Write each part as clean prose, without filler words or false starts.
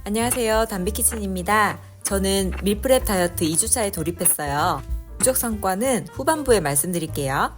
안녕하세요. 담비키친입니다. 저는 밀프렙 다이어트 2주차에 돌입했어요. 누적 성과는 후반부에 말씀드릴게요.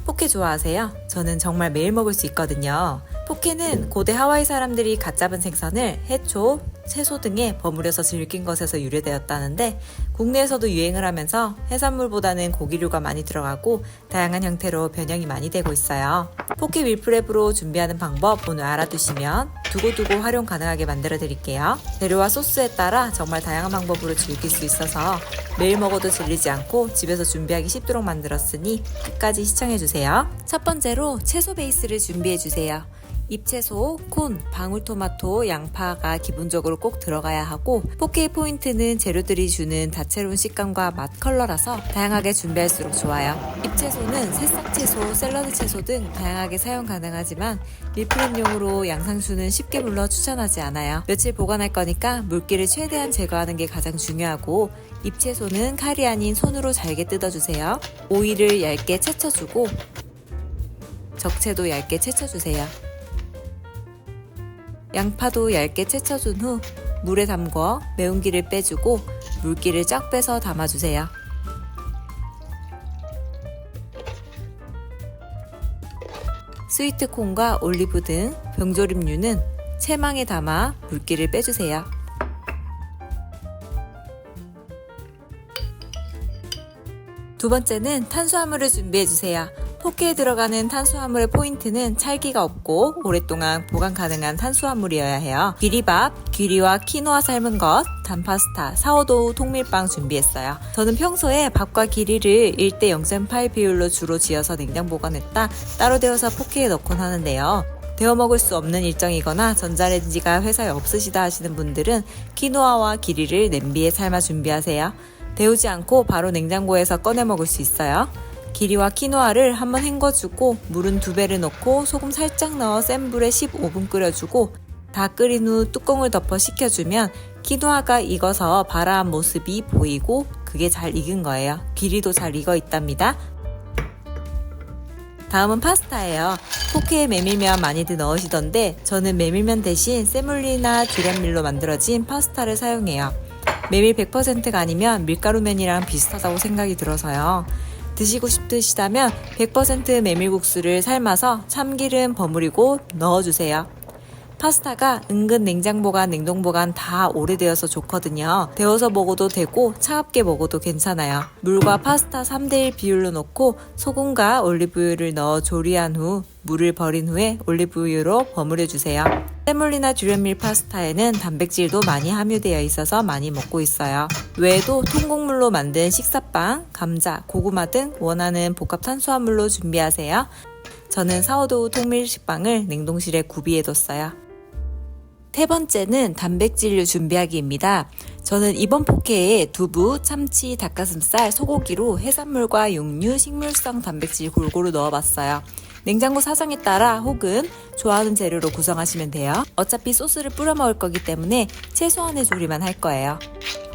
포케 좋아하세요? 저는 정말 매일 먹을 수 있거든요. 포케는 고대 하와이 사람들이 갓 잡은 생선을 해초, 채소 등에 버무려서 즐긴 것에서 유래되었다는데 국내에서도 유행을 하면서 해산물보다는 고기류가 많이 들어가고 다양한 형태로 변형이 많이 되고 있어요. 포케 밀프렙으로 준비하는 방법 오늘 알아두시면 두고두고 활용 가능하게 만들어 드릴게요. 재료와 소스에 따라 정말 다양한 방법으로 즐길 수 있어서 매일 먹어도 질리지 않고 집에서 준비하기 쉽도록 만들었으니 끝까지 시청해주세요. 첫 번째로 채소 베이스를 준비해주세요. 잎채소, 콘, 방울토마토, 양파가 기본적으로 꼭 들어가야 하고 포케의 포인트는 재료들이 주는 다채로운 식감과 맛, 컬러라서 다양하게 준비할수록 좋아요. 잎채소는 새싹채소, 샐러드채소 등 다양하게 사용 가능하지만 밀프렙용으로 양상추는 쉽게 물러 추천하지 않아요. 며칠 보관할 거니까 물기를 최대한 제거하는 게 가장 중요하고 잎채소는 칼이 아닌 손으로 잘게 뜯어주세요. 오이를 얇게 채쳐주고 적채도 얇게 채쳐주세요. 양파도 얇게 채쳐준 후 물에 담궈 매운기를 빼주고 물기를 쫙 빼서 담아주세요. 스위트콘과 올리브 등 병조림류는 채망에 담아 물기를 빼주세요. 두 번째는 탄수화물을 준비해주세요. 포케에 들어가는 탄수화물의 포인트는 찰기가 없고 오랫동안 보관 가능한 탄수화물이어야 해요. 귀리밥, 귀리와 키노아 삶은 것, 단파스타, 사워도우 통밀빵 준비했어요. 저는 평소에 밥과 귀리를 1대 0.8 비율로 주로 지어서 냉장 보관했다 따로 데워서 포케에 넣곤 하는데요. 데워 먹을 수 없는 일정이거나 전자레인지가 회사에 없으시다 하시는 분들은 키노아와 귀리를 냄비에 삶아 준비하세요. 데우지 않고 바로 냉장고에서 꺼내 먹을 수 있어요. 귀리와 키노아를 한번 헹궈주고 물은 2배를 넣고 소금 살짝 넣어 센 불에 15분 끓여주고 다 끓인 후 뚜껑을 덮어 식혀주면 키노아가 익어서 바라한 모습이 보이고 그게 잘 익은 거예요. 귀리도 잘 익어 있답니다. 다음은 파스타예요. 포케에 메밀면 많이들 넣으시던데 저는 메밀면 대신 세물리나 듀란밀로 만들어진 파스타를 사용해요. 메밀 100%가 아니면 밀가루면이랑 비슷하다고 생각이 들어서요. 드시고 싶으시다면 100% 메밀국수를 삶아서 참기름 버무리고 넣어주세요. 파스타가 은근 냉장보관, 냉동보관 다 오래되어서 좋거든요. 데워서 먹어도 되고 차갑게 먹어도 괜찮아요. 물과 파스타 3대1 비율로 넣고 소금과 올리브유를 넣어 조리한 후 물을 버린 후에 올리브유로 버무려주세요. 세몰리나 듀란밀 파스타에는 단백질도 많이 함유되어 있어서 많이 먹고 있어요. 외에도 통곡물로 만든 식사빵, 감자, 고구마 등 원하는 복합 탄수화물로 준비하세요. 저는 사워도우 통밀식빵을 냉동실에 구비해뒀어요. 세 번째는 단백질류 준비하기입니다. 저는 이번 포케에 두부, 참치, 닭가슴살, 소고기로 해산물과 육류, 식물성 단백질 골고루 넣어봤어요. 냉장고 사정에 따라 혹은 좋아하는 재료로 구성하시면 돼요. 어차피 소스를 뿌려 먹을 거기 때문에 최소한의 조리만 할 거예요.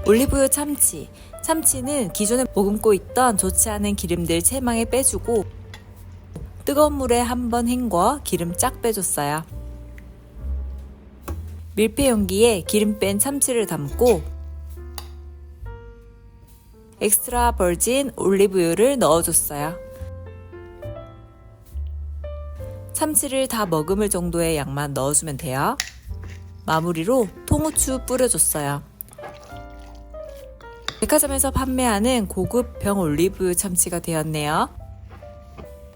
올리브유 참치. 참치는 기존에 머금고 있던 좋지 않은 기름들 채망에 빼주고 뜨거운 물에 한번 헹궈 기름 쫙 빼줬어요. 밀폐 용기에 기름 뺀 참치를 담고 엑스트라 버진 올리브유를 넣어줬어요. 참치를 다 머금을 정도의 양만 넣어주면 돼요. 마무리로 통후추 뿌려줬어요. 백화점에서 판매하는 고급 병 올리브유 참치가 되었네요.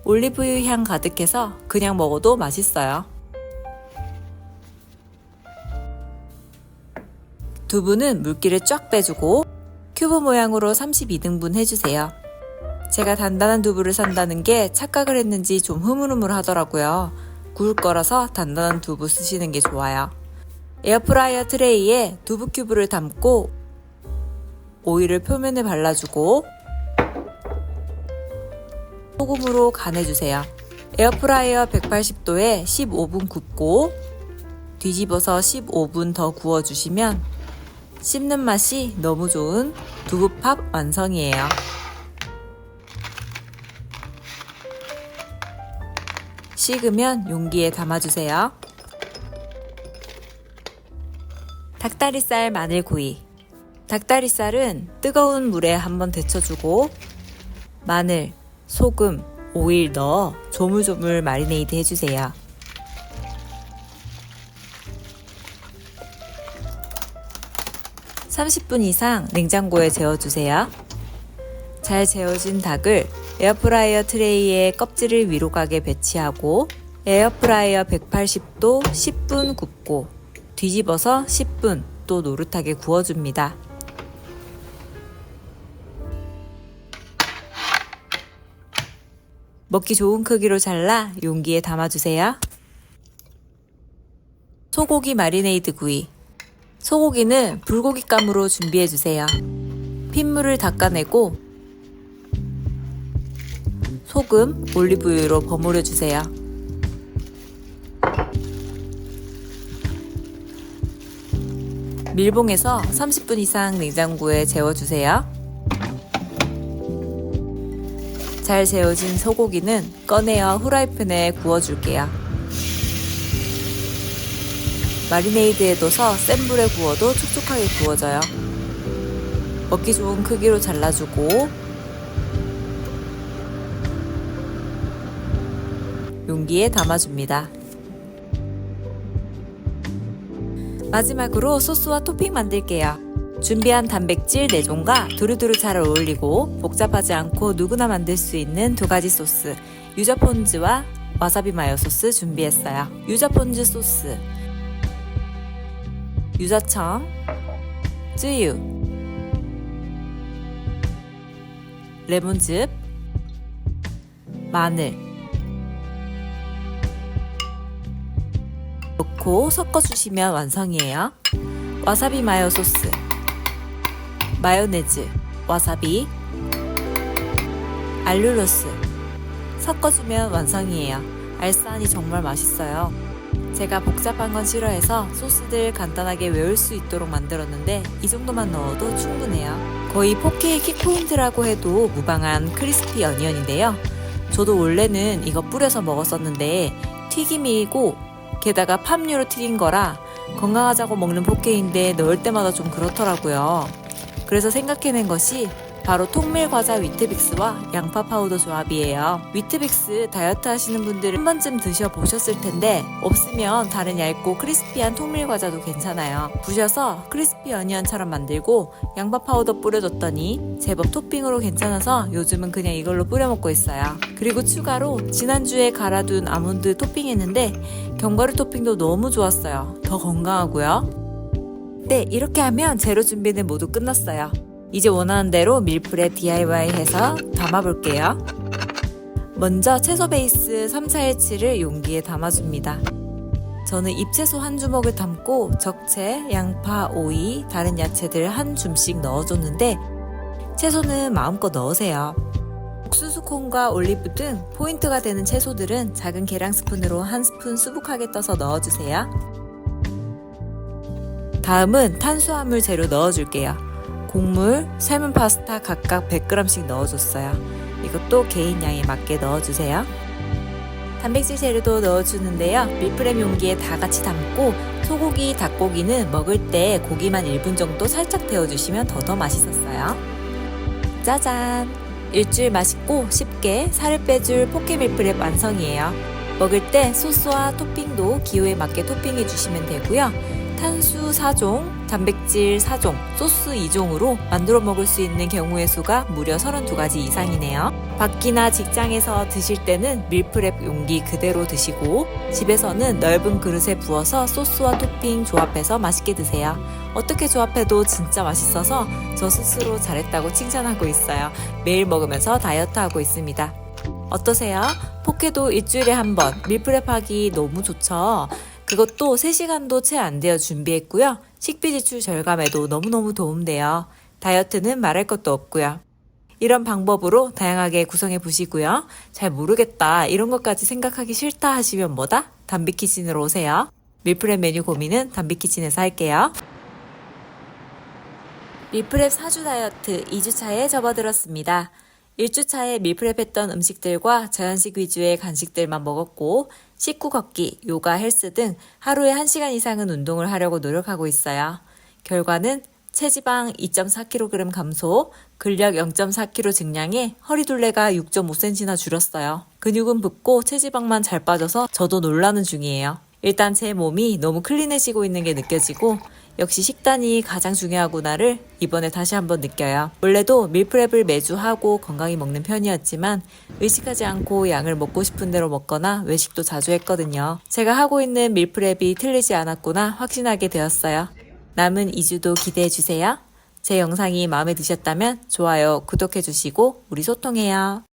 올리브유 향 가득해서 그냥 먹어도 맛있어요. 두부는 물기를 쫙 빼주고 큐브 모양으로 32등분 해주세요. 제가 단단한 두부를 산다는 게 착각을 했는지 좀 흐물흐물 하더라고요. 구울 거라서 단단한 두부 쓰시는 게 좋아요. 에어프라이어 트레이에 두부 큐브를 담고 오일을 표면에 발라주고 소금으로 간해주세요. 에어프라이어 180도에 15분 굽고 뒤집어서 15분 더 구워주시면 씹는 맛이 너무 좋은 두부팝 완성이에요. 식으면 용기에 담아주세요. 닭다리살 마늘구이. 닭다리살은 뜨거운 물에 한번 데쳐주고 마늘, 소금, 오일 넣어 조물조물 마리네이드 해주세요. (30분) 이상 냉장고에 재워주세요. 잘 재워진 닭을 에어프라이어 트레이에 껍질을 위로 가게 배치하고 에어프라이어 180도 10분 굽고 뒤집어서 10분 또 노릇하게 구워줍니다. 먹기 좋은 크기로 잘라 용기에 담아주세요. 소고기 마리네이드 구이. 소고기는 불고기감으로 준비해주세요. 핏물을 닦아내고 소금, 올리브유로 버무려주세요. 밀봉해서 30분 이상 냉장고에 재워주세요. 잘 재워진 소고기는 꺼내어 후라이팬에 구워줄게요. 마리네이드에 둬서 센 불에 구워도 촉촉하게 구워져요. 먹기 좋은 크기로 잘라주고 용기에 담아줍니다. 마지막으로 소스와 토핑 만들게요. 준비한 단백질 4종과 두루두루 잘 어울리고 복잡하지 않고 누구나 만들 수 있는 2가지 소스, 유자폰즈와 와사비 마요 소스 준비했어요. 유자폰즈 소스, 유자청, 쯔유, 레몬즙, 마늘 넣고 섞어주시면 완성이에요. 와사비 마요 소스, 마요네즈, 와사비, 알룰로스 섞어주면 완성이에요. 알싸하니 정말 맛있어요. 제가 복잡한 건 싫어해서 소스들 간단하게 외울 수 있도록 만들었는데 이 정도만 넣어도 충분해요. 거의 4K 킥포인트라고 해도 무방한 크리스피 어니언인데요. 저도 원래는 이거 뿌려서 먹었었는데 튀김이고 게다가 팜유로 튀긴 거라 건강하자고 먹는 4K인데 넣을 때마다 좀 그렇더라고요. 그래서 생각해낸 것이 바로 통밀과자 위트빅스와 양파 파우더 조합이에요. 위트빅스 다이어트 하시는 분들은 한 번쯤 드셔보셨을 텐데 없으면 다른 얇고 크리스피한 통밀과자도 괜찮아요. 부셔서 크리스피 어니언처럼 만들고 양파 파우더 뿌려줬더니 제법 토핑으로 괜찮아서 요즘은 그냥 이걸로 뿌려 먹고 있어요. 그리고 추가로 지난주에 갈아둔 아몬드 토핑했는데 견과류 토핑도 너무 좋았어요. 더 건강하고요. 네, 이렇게 하면 재료 준비는 모두 끝났어요. 이제 원하는 대로 밀프렙 DIY 해서 담아볼게요. 먼저 채소 베이스 3,4,1,7을 용기에 담아줍니다. 저는 잎채소 한 주먹을 담고 적채, 양파, 오이, 다른 야채들 한 줌씩 넣어줬는데 채소는 마음껏 넣으세요. 옥수수콘과 올리브 등 포인트가 되는 채소들은 작은 계량 스푼으로 한 스푼 수북하게 떠서 넣어주세요. 다음은 탄수화물 재료 넣어줄게요. 곡물, 삶은 파스타 각각 100g씩 넣어줬어요. 이것도 개인 양에 맞게 넣어주세요. 단백질 재료도 넣어주는데요. 밀프렙 용기에 다 같이 담고 소고기, 닭고기는 먹을 때 고기만 1분 정도 살짝 데워주시면 더 맛있었어요. 짜잔! 일주일 맛있고 쉽게 살을 빼줄 포케 밀프렙 완성이에요. 먹을 때 소스와 토핑도 기호에 맞게 토핑해주시면 되고요. 탄수 4종, 단백질 4종, 소스 2종으로 만들어 먹을 수 있는 경우의 수가 무려 32가지 이상이네요. 밖이나 직장에서 드실 때는 밀프렙 용기 그대로 드시고 집에서는 넓은 그릇에 부어서 소스와 토핑 조합해서 맛있게 드세요. 어떻게 조합해도 진짜 맛있어서 저 스스로 잘했다고 칭찬하고 있어요. 매일 먹으면서 다이어트하고 있습니다. 어떠세요? 포케도 일주일에 한 번 밀프렙 하기 너무 좋죠? 그것도 3시간도 채 안 되어 준비했고요. 식비 지출 절감에도 너무너무 도움돼요. 다이어트는 말할 것도 없고요. 이런 방법으로 다양하게 구성해 보시고요. 잘 모르겠다, 이런 것까지 생각하기 싫다 하시면 뭐다? 담비키친으로 오세요. 밀프렙 메뉴 고민은 담비키친에서 할게요. 밀프렙 4주 다이어트 2주차에 접어들었습니다. 1주차에 밀프렙 했던 음식들과 자연식 위주의 간식들만 먹었고 식구 걷기, 요가, 헬스 등 하루에 1시간 이상은 운동을 하려고 노력하고 있어요. 결과는 체지방 2.4kg 감소, 근력 0.4kg 증량에 허리둘레가 6.5cm나 줄었어요. 근육은 붓고 체지방만 잘 빠져서 저도 놀라는 중이에요. 일단 제 몸이 너무 클린해지고 있는 게 느껴지고 역시 식단이 가장 중요하구나를 이번에 다시 한번 느껴요. 원래도 밀프렙을 매주 하고 건강히 먹는 편이었지만 의식하지 않고 양을 먹고 싶은 대로 먹거나 외식도 자주 했거든요. 제가 하고 있는 밀프렙이 틀리지 않았구나 확신하게 되었어요. 남은 2주도 기대해주세요. 제 영상이 마음에 드셨다면 좋아요, 구독해주시고 우리 소통해요.